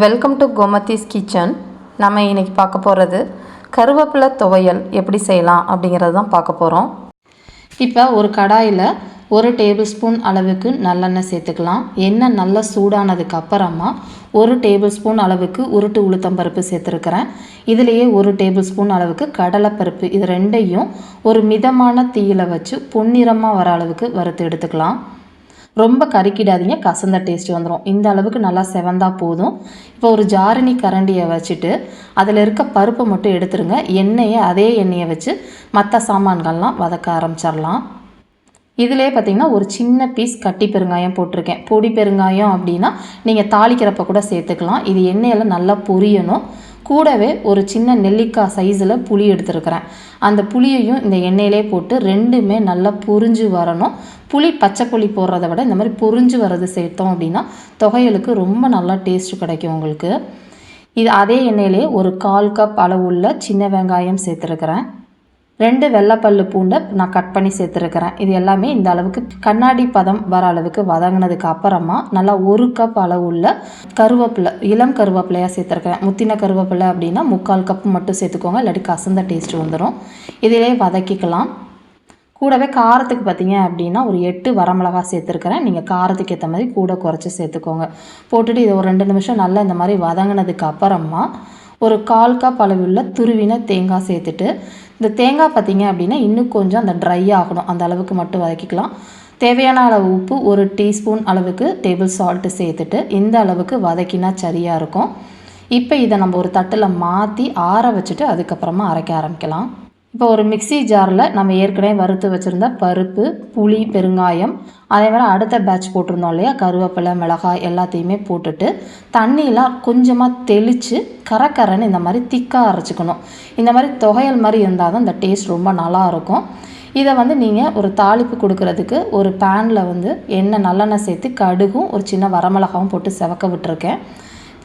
Welcome to Gomathi's kitchen. நம்ம இன்றைக்கி பார்க்க போகிறது கருவேப்பிலை துவையல் எப்படி செய்யலாம் அப்படிங்கிறது தான் பார்க்க போகிறோம். இப்போ ஒரு கடாயில் 1 டேபிள் ஸ்பூன் அளவுக்கு நல்லெண்ணெய் சேர்த்துக்கலாம். எண்ணெய் நல்லா சூடானதுக்கு அப்புறமா 1 டேபிள் ஸ்பூன் அளவுக்கு உருட்டு உளுத்தம்பருப்பு சேர்த்துருக்கிறேன். இதுலேயே 1 டேபிள் ஸ்பூன் அளவுக்கு கடலைப்பருப்பு, இது ரெண்டையும் ஒரு மிதமான தீயில் வச்சு பொன்னிறமாக வர அளவுக்கு வறுத்து எடுத்துக்கலாம். ரொம்ப கறிக்கிடாதீங்க, கசந்த டேஸ்ட் வந்துடும். இந்த அளவுக்கு நல்லா செவந்தா போதும். இப்போ ஒரு ஜாரணி கரண்டியை வச்சுட்டு அதில் இருக்க பருப்பை மட்டும் எடுத்துருங்க. அதே எண்ணெயை வச்சு மற்ற சாமான்கள்லாம் வதக்க ஆரம்பிச்சிடலாம். இதிலே பார்த்திங்கன்னா ஒரு சின்ன பீஸ் கட்டி பெருங்காயம் போட்டிருக்கேன். பொடி பெருங்காயம் அப்படின்னா நீங்கள் தாளிக்கிறப்ப கூட சேர்த்துக்கலாம். இது எண்ணெயில் நல்லா பொரியணும். கூடவே ஒரு சின்ன நெல்லிக்காய் சைஸில் புளி எடுத்துருக்கிறேன். அந்த புளியையும் இந்த எண்ணெயிலே போட்டு ரெண்டுமே நல்லா பொரிஞ்சு வரணும். பச்சை புளி போடுறத விட இந்த மாதிரி பொரிஞ்சு வர்றது சேர்த்தோம் அப்படின்னா தொகையலுக்கு ரொம்ப நல்லா டேஸ்ட் கிடைக்கும் உங்களுக்கு. இது அதே எண்ணெயிலே ஒரு 1/4 கப் அளவுள்ள சின்ன வெங்காயம் சேர்த்துருக்கிறேன். 2 வெள்ளைப்பல்லு பூண்டை நான் கட் பண்ணி சேர்த்துருக்கிறேன். இது எல்லாமே இந்த அளவுக்கு கண்ணாடி பதம் வர அளவுக்கு வதங்கினதுக்கு அப்புறமா நல்லா 1 கப் அளவுள்ள கருவேப்பிலை, இளம் கருவேப்பிலையாக சேர்த்துருக்கிறேன். முத்தின கருவேப்பிலை அப்படின்னா 3/4 கப் மட்டும் சேர்த்துக்கோங்க, இல்லாட்டி கசந்த டேஸ்ட் வந்துடும். இதிலே வதக்கிக்கலாம். கூடவே காரத்துக்கு பார்த்தீங்க அப்படின்னா ஒரு 8 வரமிளகாய் சேர்த்துருக்கிறேன். நீங்கள் காரத்துக்கு ஏற்ற மாதிரி கூட குறைச்சி சேர்த்துக்கோங்க. போட்டுட்டு இதை ஒரு 2 நிமிஷம் நல்லா இந்த மாதிரி வதங்கினதுக்கு அப்புறமா ஒரு 1/4 கப் அளவுள்ள துருவின தேங்காய் சேர்த்துட்டு, இந்த தேங்காய் பார்த்திங்க அப்படின்னா இன்னும் கொஞ்சம் அந்த ட்ரை ஆகணும், அந்த அளவுக்கு மட்டும் வதக்கிக்கலாம். தேவையான அளவு உப்பு, 1 டீஸ்பூன் அளவுக்கு டேபிள் சால்ட்டு சேர்த்துட்டு இந்த அளவுக்கு வதக்கினா சரியாக இருக்கும். இப்போ இதை நம்ம ஒரு தட்டில் மாற்றி ஆற வச்சுட்டு அதுக்கப்புறமா அரைக்க ஆரம்பிக்கலாம். இப்போ ஒரு மிக்சி ஜாரில் நம்ம ஏற்கனவே வறுத்து வச்சுருந்த பருப்பு, புளி, பெருங்காயம், அதே மாதிரி அடுத்த பேட்ச் போட்டிருந்தோம் இல்லையா, கருவேப்பிலை, மிளகாய் எல்லாத்தையுமே போட்டுட்டு தண்ணியெலாம் கொஞ்சமாக தெளித்து கரன்னு இந்த மாதிரி திக்காக அரைச்சிக்கணும். இந்த மாதிரி தொகையல் மாதிரி இருந்தால் தான் இந்த டேஸ்ட் ரொம்ப நல்லாயிருக்கும். இதை நீங்கள் ஒரு தாளிப்பு கொடுக்கறதுக்கு ஒரு பேனில் நல்லெண்ணெய் சேர்த்து கடுகும் ஒரு சின்ன வரமிளகாவும் போட்டு செவக்க விட்டுருக்கேன்.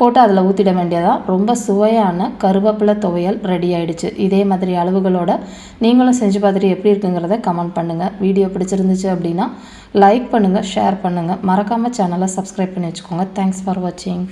போட்டு அதில் ஊற்றிட வேண்டியதான். ரொம்ப சுவையான கருவேப்பிலை துவையல் ரெடி ஆகிடுச்சு. இதே மாதிரி அளவுகளோட நீங்களும் செஞ்சு பார்த்துட்டு எப்படி இருக்குங்கிறத கமெண்ட் பண்ணுங்கள். வீடியோ பிடிச்சிருந்துச்சு அப்படின்னா லைக் பண்ணுங்கள், ஷேர் பண்ணுங்கள். மறக்காமல் சேனலை சப்ஸ்கிரைப் பண்ணி வச்சுக்கோங்க. தேங்க்ஸ் ஃபார் வாட்சிங்.